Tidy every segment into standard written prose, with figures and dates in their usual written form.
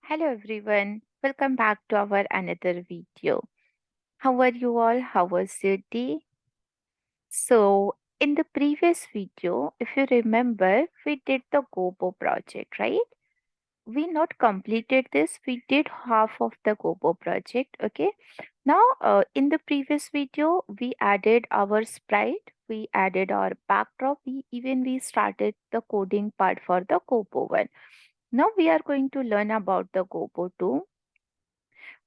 Hello everyone, welcome back to our another video. How are you all? How was your day? So, in the previous video, if you remember, we did the Gobo project, right? We not completed this, we did half of the Gobo project, okay? Now, in the previous video, we added our sprite, we added our backdrop, we started the coding part for the Gobo one. Now we are going to learn about the Gobo 2.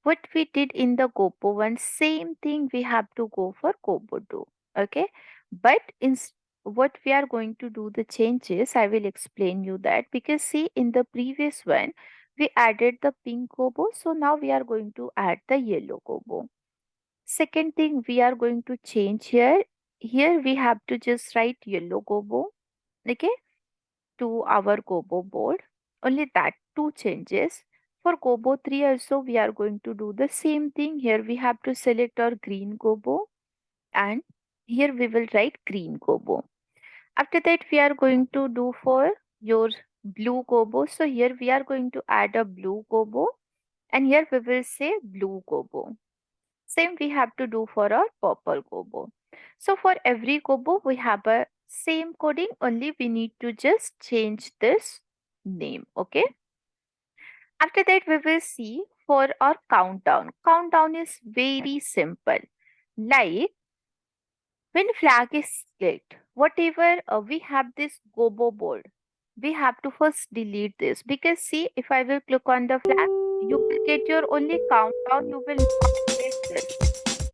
What we did in the Gopo one, same thing we have to go for Gopo 2. Okay. But what we are going to do the changes, I will explain you that because see in the previous one, we added the pink Gobo. So now we are going to add the yellow Gobo. Second thing we are going to change here. Here we have to just write yellow Gobo. Okay, to our Gobo board. Only that two changes. For Gobo 3 also we are going to do the same thing. Here we have to select our green Gobo and here we will write green Gobo. After that we are going to do for your blue Gobo. So here we are going to add a blue Gobo and here we will say blue Gobo. Same we have to do for our purple Gobo. So for every Gobo we have a same coding, only we need to just change this name. Okay. After that we will see for our countdown. Countdown is very simple. Like when flag is clicked, whatever we have this Gobo board, we have to first delete this because see if I will click on the flag, you will get your only countdown, you will not get this.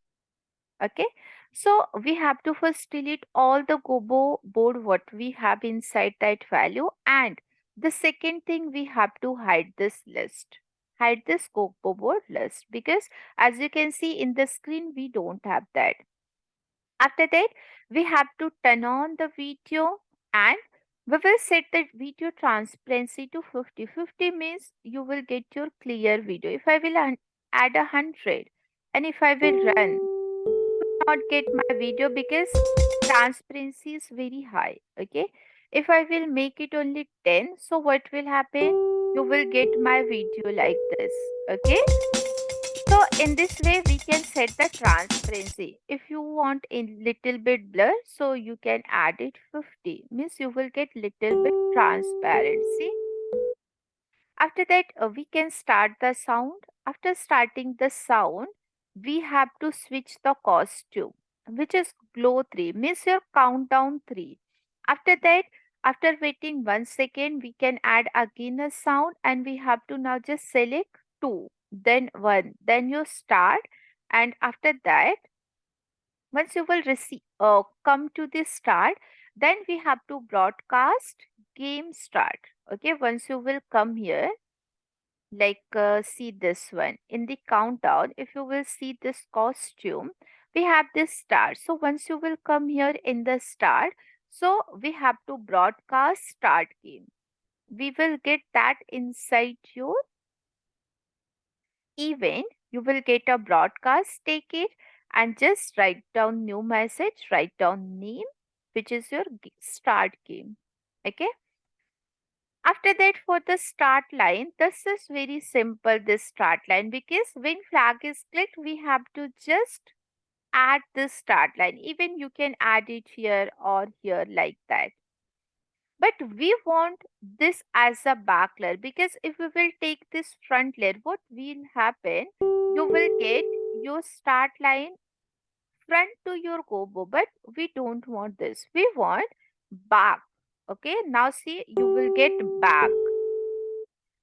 Okay, so we have to first delete all the Gobo board what we have inside that value, and the second thing we have to hide this list. Hide this Gobo board list because as you can see in the screen we don't have that. After that we have to turn on the video and we will set the video transparency to 50. 50 means you will get your clear video. If I will add 100 and if I will run not get my video because transparency is very high. Okay, if I will make it only 10, so what will happen, you will get my video like this. Okay, so in this way we can set the transparency. If you want a little bit blur, so you can add it 50, means you will get little bit transparency. After that, we can start the sound. After starting the sound, we have to switch the costume, which is glow 3, means your countdown 3. After that, after waiting 1 second, we can add again a sound and we have to now just select 2, then 1, then you start. And after that, once you will receive come to the start, then we have to broadcast game start. Okay, once you will come here, like see this one in the countdown, if you will see this costume, we have this start. So once you will come here in the start, so we have to broadcast start game. We will get that inside your event. You will get a broadcast, take it and just write down new message, write down name, which is your start game. Okay, after that, for the start line, this is very simple, this start line, because when flag is clicked, we have to just add this start line. Even you can add it here or here like that. But we want this as a back layer because if we will take this front layer, what will happen? You will get your start line front to your Gobo, but we don't want this. We want back. Okay, now see, you will get back.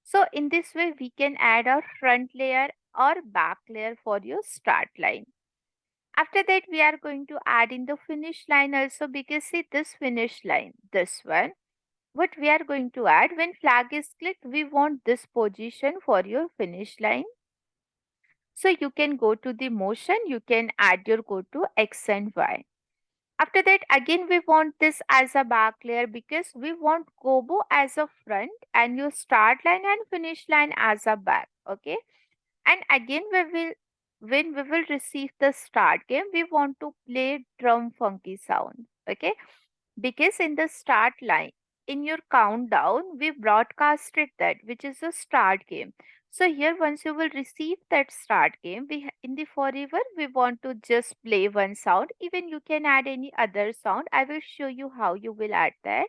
So in this way, we can add a front layer or back layer for your start line. After that, we are going to add in the finish line also because see this finish line, this one, what we are going to add when flag is clicked, we want this position for your finish line. So you can go to the motion, you can add your go to X and Y. After that, again, we want this as a back layer because we want Gobo as a front and your start line and finish line as a back. Okay. And again, when we will receive the start game, we want to play drum funky sound. Okay. Because in the start line, in your countdown, we broadcasted that, which is a start game. So here once you will receive that start game, in the forever we want to just play one sound. Even you can add any other sound. I will show you how you will add that.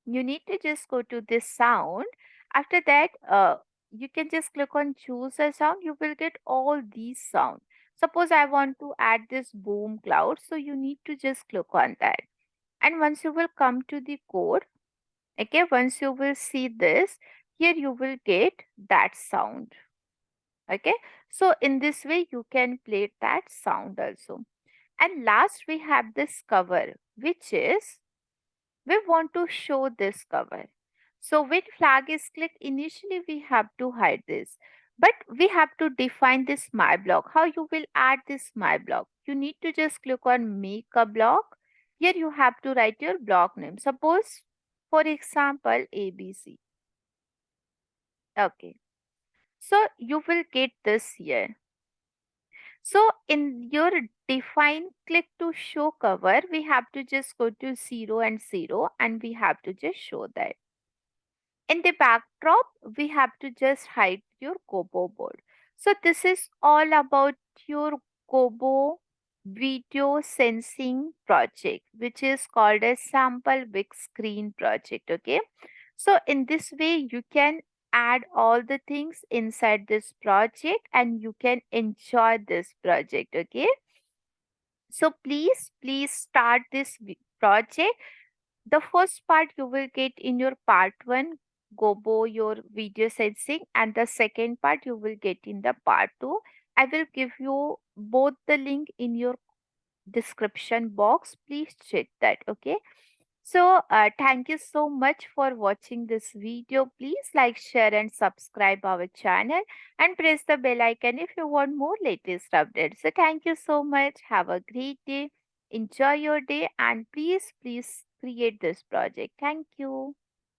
You need to just go to this sound. After that, you can just click on choose a sound. You will get all these sound. Suppose I want to add this boom cloud, so you need to just click on that. And once you will come to the code, okay, once you will see this, here you will get that sound. Okay, so in this way you can play that sound also. And last we have this cover, which is we want to show this cover. So when flag is clicked, initially we have to hide this, but we have to define this my block. How you will add this my block? You need to just click on make a block. Here you have to write your block name. Suppose, for example, ABC. Okay. So you will get this here. So in your define click to show cover, we have to just go to 0 and 0 and we have to just show that. In the backdrop, we have to just hide your Gobo board. So this is all about your Gobo Video Sensing project, which is called a sample big screen project. Okay. So in this way, you can add all the things inside this project and you can enjoy this project. Okay. So please start this project. The first part you will get in your part 1 Gobo your video sensing, and the second part you will get in the part 2. I will give you both the link in your description box. Please check that. Okay, so thank you so much for watching this video. Please like, share and subscribe our channel and press the bell icon if you want more latest updates. So thank you so much. Have a great day. Enjoy your day and please create this project. Thank you.